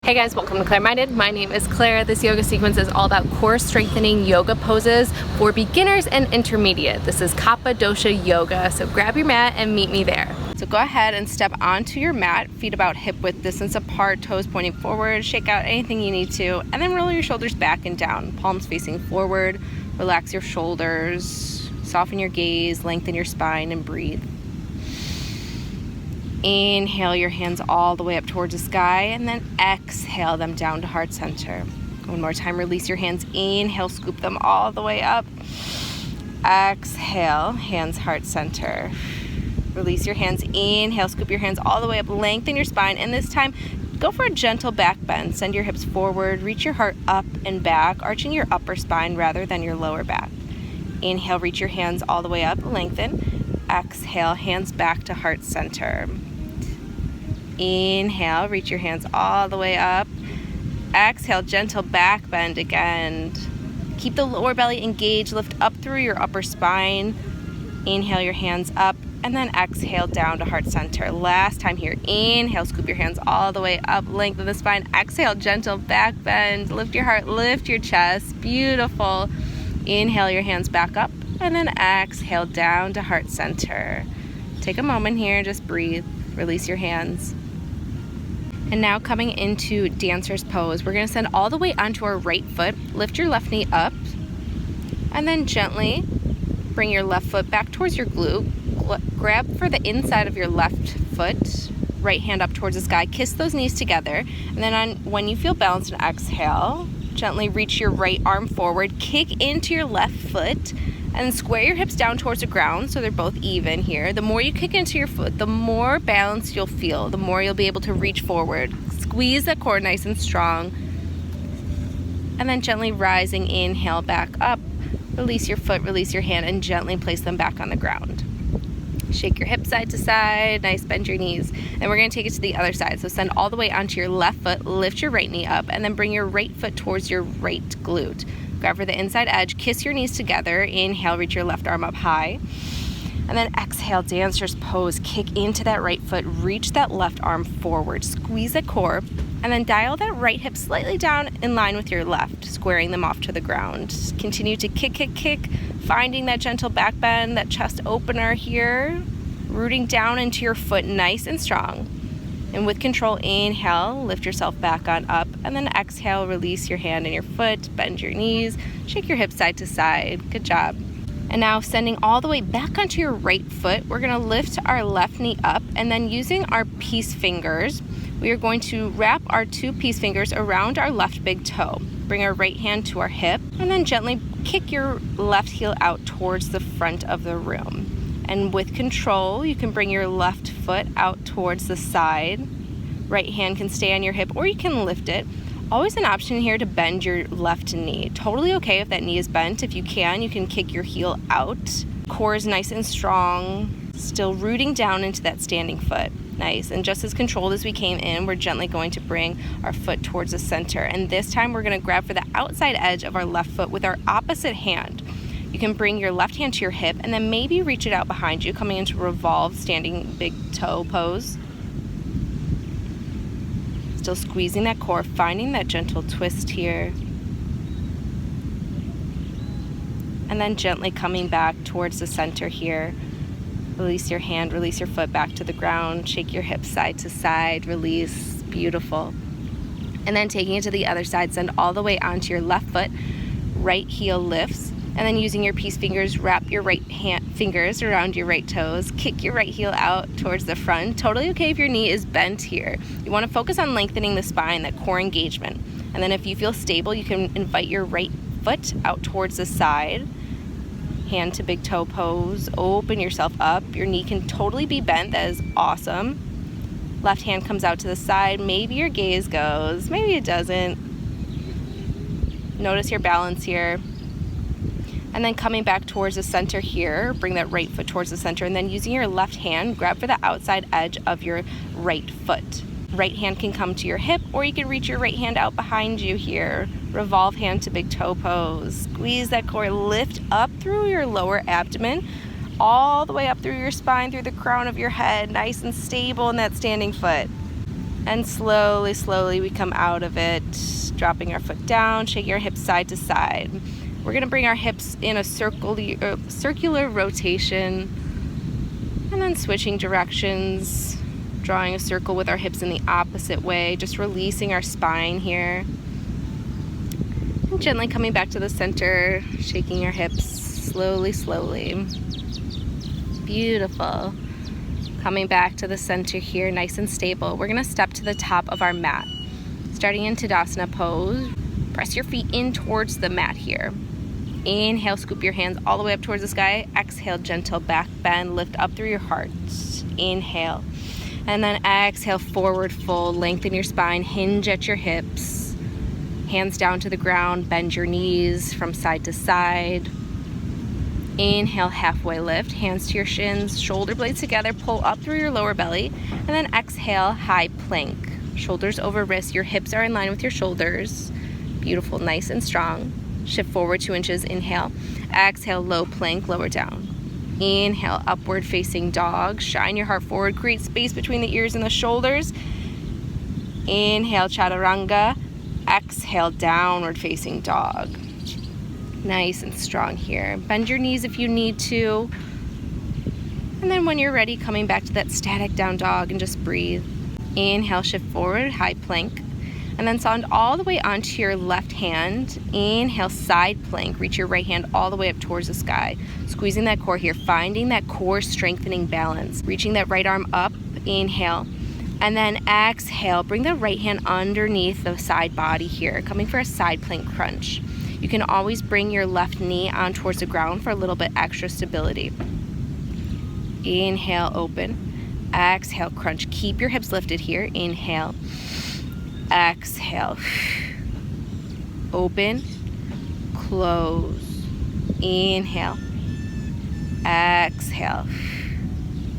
Hey guys, welcome to Claire Minded. My name is Claire. This yoga sequence is all about core strengthening yoga poses for beginners and intermediate. This is Kapha dosha yoga, so grab your mat and meet me there. So go ahead and step onto your mat, feet about hip width distance apart, toes pointing forward, shake out anything you need to, and then roll your shoulders back and down, palms facing forward. Relax your shoulders, soften your gaze, lengthen your spine, and breathe. Inhale your hands all the way up towards the sky, and then exhale them down to heart center. One more time, release your hands. Inhale, scoop them all the way up. Exhale, hands heart center. Release your hands. Inhale, scoop your hands all the way up. Lengthen your spine, and this time, go for a gentle back bend. Send your hips forward. Reach your heart up and back, arching your upper spine rather than your lower back. Inhale, reach your hands all the way up. Lengthen. Exhale, hands back to heart center. Inhale, reach your hands all the way up. Exhale, gentle back bend again. Keep the lower belly engaged, lift up through your upper spine. Inhale your hands up, and then exhale down to heart center. Last time here, inhale, scoop your hands all the way up, lengthen the spine. Exhale, gentle back bend, lift your heart, lift your chest, beautiful. Inhale your hands back up, and then exhale down to heart center. Take a moment here, just breathe, release your hands. And now coming into dancer's pose, we're gonna send all the way onto our right foot, lift your left knee up, and then gently bring your left foot back towards your glute, grab for the inside of your left foot, right hand up towards the sky, kiss those knees together, and then when you feel balanced and exhale, gently reach your right arm forward, kick into your left foot, and square your hips down towards the ground so they're both even here. The more you kick into your foot, the more balance you'll feel, the more you'll be able to reach forward. Squeeze that core nice and strong. And then gently rising, inhale back up. Release your foot, release your hand, and gently place them back on the ground. Shake your hips side to side, nice, bend your knees. And we're gonna take it to the other side. So send all the way onto your left foot, lift your right knee up, and then bring your right foot towards your right glute. Grab for the inside edge, kiss your knees together. Inhale, reach your left arm up high. And then exhale, dancer's pose. Kick into that right foot, reach that left arm forward, squeeze the core, and then dial that right hip slightly down in line with your left, squaring them off to the ground. Continue to kick, kick, kick, finding that gentle back bend, that chest opener here, rooting down into your foot nice and strong. And with control, inhale, lift yourself back on up, and then exhale, release your hand and your foot, bend your knees, shake your hips side to side. Good job. And now sending all the way back onto your right foot, we're gonna lift our left knee up, and then using our peace fingers, we are going to wrap our two peace fingers around our left big toe. Bring our right hand to our hip, and then gently kick your left heel out towards the front of the room. And with control, you can bring your left foot out towards the side. Right hand can stay on your hip, or you can lift it. Always an option here to bend your left knee. Totally okay if that knee is bent. If you can kick your heel out. Core is nice and strong, still rooting down into that standing foot. Nice, and just as controlled as we came in, we're gently going to bring our foot towards the center. And this time we're gonna grab for the outside edge of our left foot with our opposite hand. You can bring your left hand to your hip and then maybe reach it out behind you, coming into revolved standing big toe pose. Still squeezing that core, finding that gentle twist here. And then gently coming back towards the center here. Release your hand, release your foot back to the ground, shake your hips side to side, release, beautiful. And then taking it to the other side, send all the way onto your left foot, right heel lifts. And then using your peace fingers, wrap your right hand fingers around your right toes, kick your right heel out towards the front. Totally okay if your knee is bent here. You want to focus on lengthening the spine, that core engagement. And then if you feel stable, you can invite your right foot out towards the side. Hand to big toe pose, open yourself up. Your knee can totally be bent, that is awesome. Left hand comes out to the side. Maybe your gaze goes, maybe it doesn't. Notice your balance here. And then coming back towards the center here, bring that right foot towards the center, and then using your left hand, grab for the outside edge of your right foot. Right hand can come to your hip, or you can reach your right hand out behind you here. Revolve hand to big toe pose. Squeeze that core, lift up through your lower abdomen, all the way up through your spine, through the crown of your head, nice and stable in that standing foot. And slowly, slowly we come out of it, dropping our foot down, shaking our hips side to side. We're gonna bring our hips in a circular rotation, and then switching directions, drawing a circle with our hips in the opposite way, just releasing our spine here. And gently coming back to the center, shaking your hips slowly, slowly. Beautiful. Coming back to the center here, nice and stable. We're gonna step to the top of our mat. Starting in Tadasana Pose, press your feet in towards the mat here. Inhale, scoop your hands all the way up towards the sky. Exhale, gentle back bend, lift up through your heart. Inhale. And then exhale, forward fold, lengthen your spine, hinge at your hips. Hands down to the ground, bend your knees from side to side. Inhale, halfway lift, hands to your shins, shoulder blades together, pull up through your lower belly, and then exhale, high plank. Shoulders over wrists, your hips are in line with your shoulders. Beautiful, nice and strong. Shift forward 2 inches, inhale. Exhale, low plank, lower down. Inhale, upward facing dog. Shine your heart forward, create space between the ears and the shoulders. Inhale, chaturanga. Exhale, downward facing dog. Nice and strong here. Bend your knees if you need to. And then when you're ready, coming back to that static down dog and just breathe. Inhale, shift forward, high plank. And then sound all the way onto your left hand. Inhale, side plank. Reach your right hand all the way up towards the sky. Squeezing that core here, finding that core strengthening balance. Reaching that right arm up, inhale. And then exhale, bring the right hand underneath the side body here, coming for a side plank crunch. You can always bring your left knee on towards the ground for a little bit extra stability. Inhale, open. Exhale, crunch. Keep your hips lifted here. Inhale. Exhale. Open. Close. Inhale. Exhale.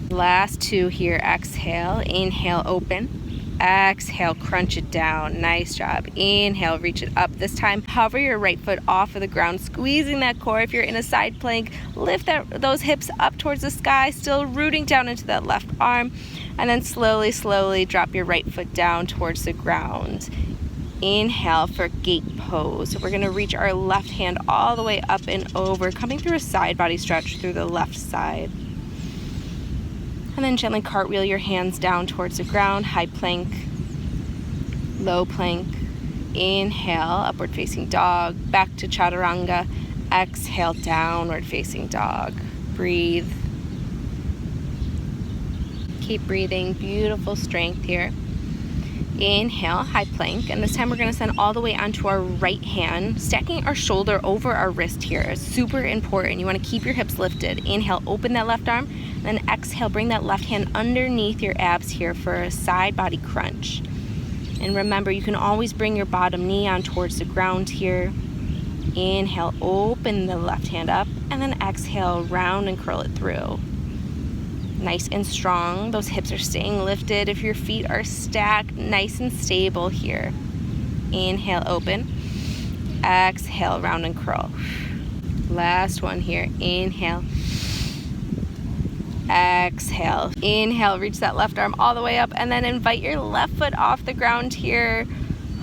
Last 2 here. Exhale. Inhale, open. Exhale, crunch it down. Nice job. Inhale, reach it up. This time, hover your right foot off of the ground, squeezing that core. If you're in a side plank, lift those hips up towards the sky, still rooting down into that left arm. And then slowly, slowly drop your right foot down towards the ground. Inhale for gate pose. So we're gonna reach our left hand all the way up and over, coming through a side body stretch through the left side. And then gently cartwheel your hands down towards the ground, high plank, low plank. Inhale, upward facing dog, back to chaturanga. Exhale, downward facing dog. Breathe. Keep breathing, beautiful strength here. Inhale, high plank, and this time we're gonna send all the way onto our right hand, stacking our shoulder over our wrist here. It's super important. You wanna keep your hips lifted. Inhale, open that left arm, then exhale, bring that left hand underneath your abs here for a side body crunch. And remember, you can always bring your bottom knee on towards the ground here. Inhale, open the left hand up, and then exhale, round and curl it through. Nice and strong. Those hips are staying lifted. If your feet are stacked, nice and stable here. Inhale, open. Exhale, round and curl. Last one here. Inhale. Exhale. Inhale, reach that left arm all the way up, and then invite your left foot off the ground here.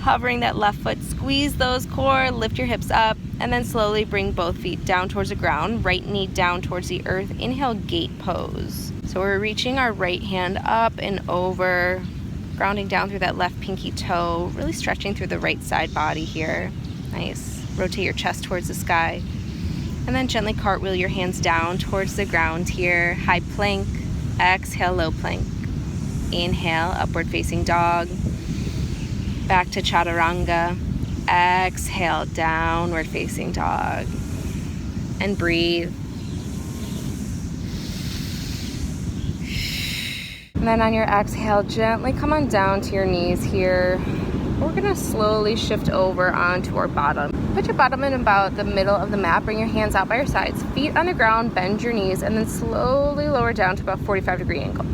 Hovering that left foot, squeeze those core, lift your hips up, and then slowly bring both feet down towards the ground, right knee down towards the earth. Inhale, gate pose. So we're reaching our right hand up and over, grounding down through that left pinky toe, really stretching through the right side body here. Nice. Rotate your chest towards the sky. And then gently cartwheel your hands down towards the ground here. High plank. Exhale, low plank. Inhale, upward facing dog. Back to chaturanga. Exhale, downward facing dog. And breathe. And then on your exhale, gently come on down to your knees here. We're gonna slowly shift over onto our bottom. Put your bottom in about the middle of the mat. Bring your hands out by your sides, feet on the ground, bend your knees, and then slowly lower down to about 45-degree angle.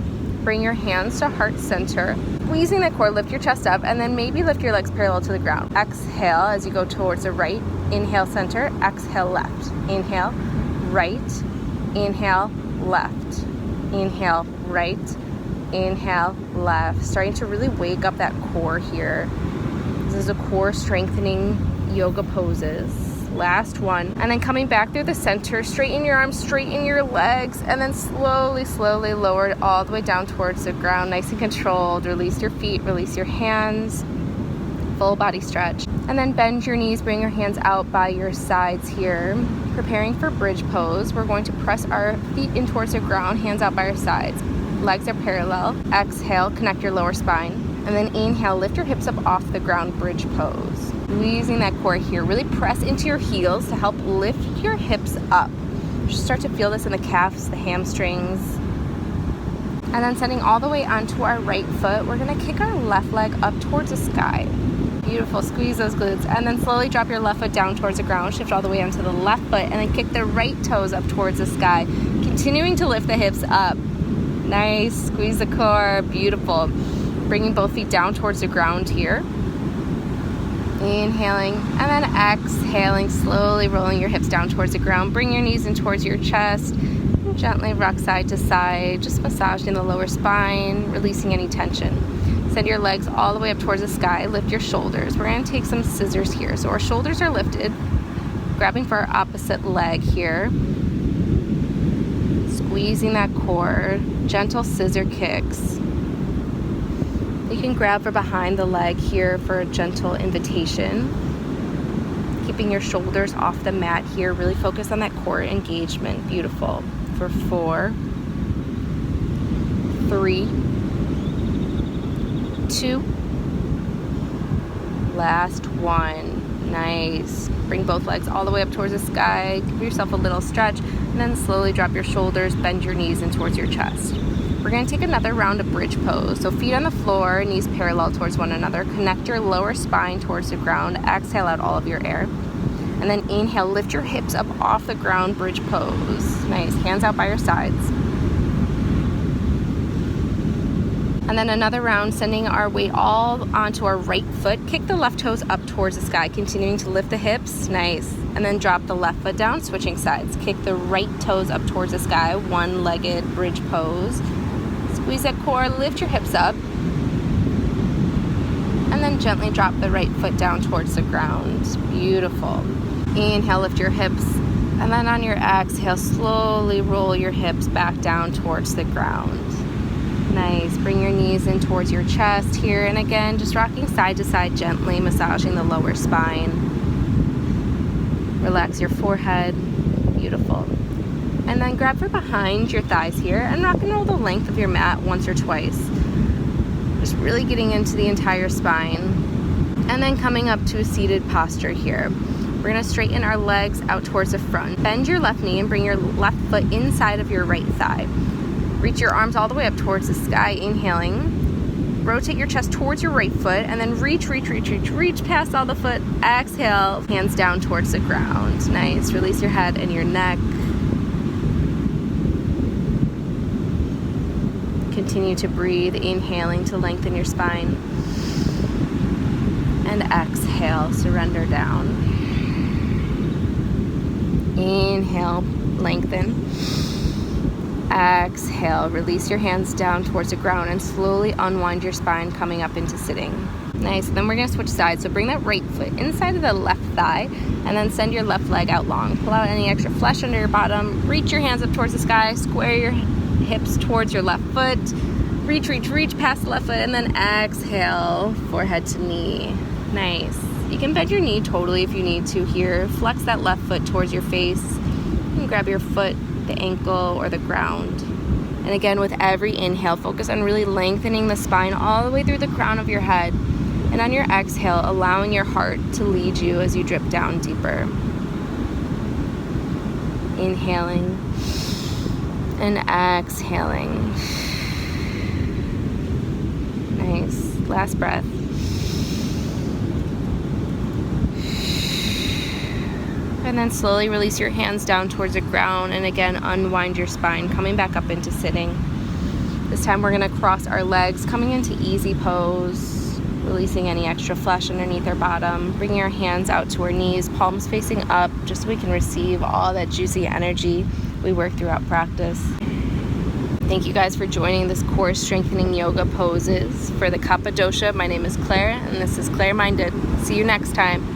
Bring your hands to heart center. Squeezing that core, lift your chest up, and then maybe lift your legs parallel to the ground. Exhale as you go towards the right. Inhale, center. Exhale, left. Inhale, right. Inhale, left. Inhale, right. Inhale, left. Starting to really wake up that core here. This is a core strengthening yoga poses. Last one. And then coming back through the center, straighten your arms, straighten your legs, and then slowly lower it all the way down towards the ground. Nice and controlled. Release your feet, release your hands. Full body stretch. And then bend your knees, bring your hands out by your sides here. Preparing for bridge pose. We're going to press our feet in towards the ground, hands out by our sides. Legs are parallel. Exhale, connect your lower spine. And then inhale, lift your hips up off the ground, bridge pose. Squeezing that core here. Really press into your heels to help lift your hips up. Just start to feel this in the calves, the hamstrings. And then sending all the way onto our right foot, we're gonna kick our left leg up towards the sky. Beautiful, squeeze those glutes. And then slowly drop your left foot down towards the ground, shift all the way onto the left foot, and then kick the right toes up towards the sky. Continuing to lift the hips up. Nice, squeeze the core, beautiful. Bringing both feet down towards the ground here. Inhaling, and then exhaling, slowly rolling your hips down towards the ground. Bring your knees in towards your chest. And gently rock side to side, just massaging the lower spine, releasing any tension. Send your legs all the way up towards the sky. Lift your shoulders. We're going to take some scissors here. So our shoulders are lifted. Grabbing for our opposite leg here. Squeezing that core. Gentle scissor kicks. You can grab for behind the leg here for a gentle invitation. Keeping your shoulders off the mat here. Really focus on that core engagement. Beautiful. For 4, 3, 2, last one. Nice. Bring both legs all the way up towards the sky. Give yourself a little stretch, and then slowly drop your shoulders, bend your knees in towards your chest. We're going to take another round of bridge pose. So feet on the floor, knees parallel towards one another. Connect your lower spine towards the ground. Exhale out all of your air. And then inhale, lift your hips up off the ground, bridge pose. Nice, hands out by your sides. And then another round, sending our weight all onto our right foot. Kick the left toes up towards the sky, continuing to lift the hips. Nice. And then drop the left foot down, switching sides. Kick the right toes up towards the sky, one-legged bridge pose. Squeeze that core, lift your hips up. And then gently drop the right foot down towards the ground. Beautiful. Inhale, lift your hips. And then on your exhale, slowly roll your hips back down towards the ground. Nice. Bring your knees in towards your chest here. And again, just rocking side to side gently, massaging the lower spine. Relax your forehead. Beautiful. And then grab for behind your thighs here and rock and roll the length of your mat once or twice. Just really getting into the entire spine. And then coming up to a seated posture here. We're going to straighten our legs out towards the front. Bend your left knee and bring your left foot inside of your right thigh. Reach your arms all the way up towards the sky, inhaling. Rotate your chest towards your right foot and then reach past all the foot. Exhale, hands down towards the ground. Nice. Release your head and your neck. Continue to breathe, inhaling to lengthen your spine. And exhale, surrender down. Inhale, lengthen. Exhale, release your hands down towards the ground and slowly unwind your spine, coming up into sitting. Nice. Then we're going to switch sides. So bring that right foot inside of the left thigh and then send your left leg out long. Pull out any extra flesh under your bottom. Reach your hands up towards the sky. Square your hips towards your left foot. Reach past the left foot and then exhale, forehead to knee. Nice. You can bend your knee totally if you need to here. Flex that left foot towards your face and grab your foot, the ankle, or the ground. And again, with every inhale, focus on really lengthening the spine all the way through the crown of your head. And on your exhale, allowing your heart to lead you as you drip down deeper. Inhaling and exhaling. Nice. Last breath. And then slowly release your hands down towards the ground and again unwind your spine, coming back up into sitting. This time we're going to cross our legs, coming into easy pose, releasing any extra flesh underneath our bottom. Bring your hands out to our knees, palms facing up, just so we can receive all that juicy energy we work throughout practice. Thank you guys for joining this core strengthening yoga poses for the Kapha dosha. My name is Claire, and this is Claire Minded. See you next time.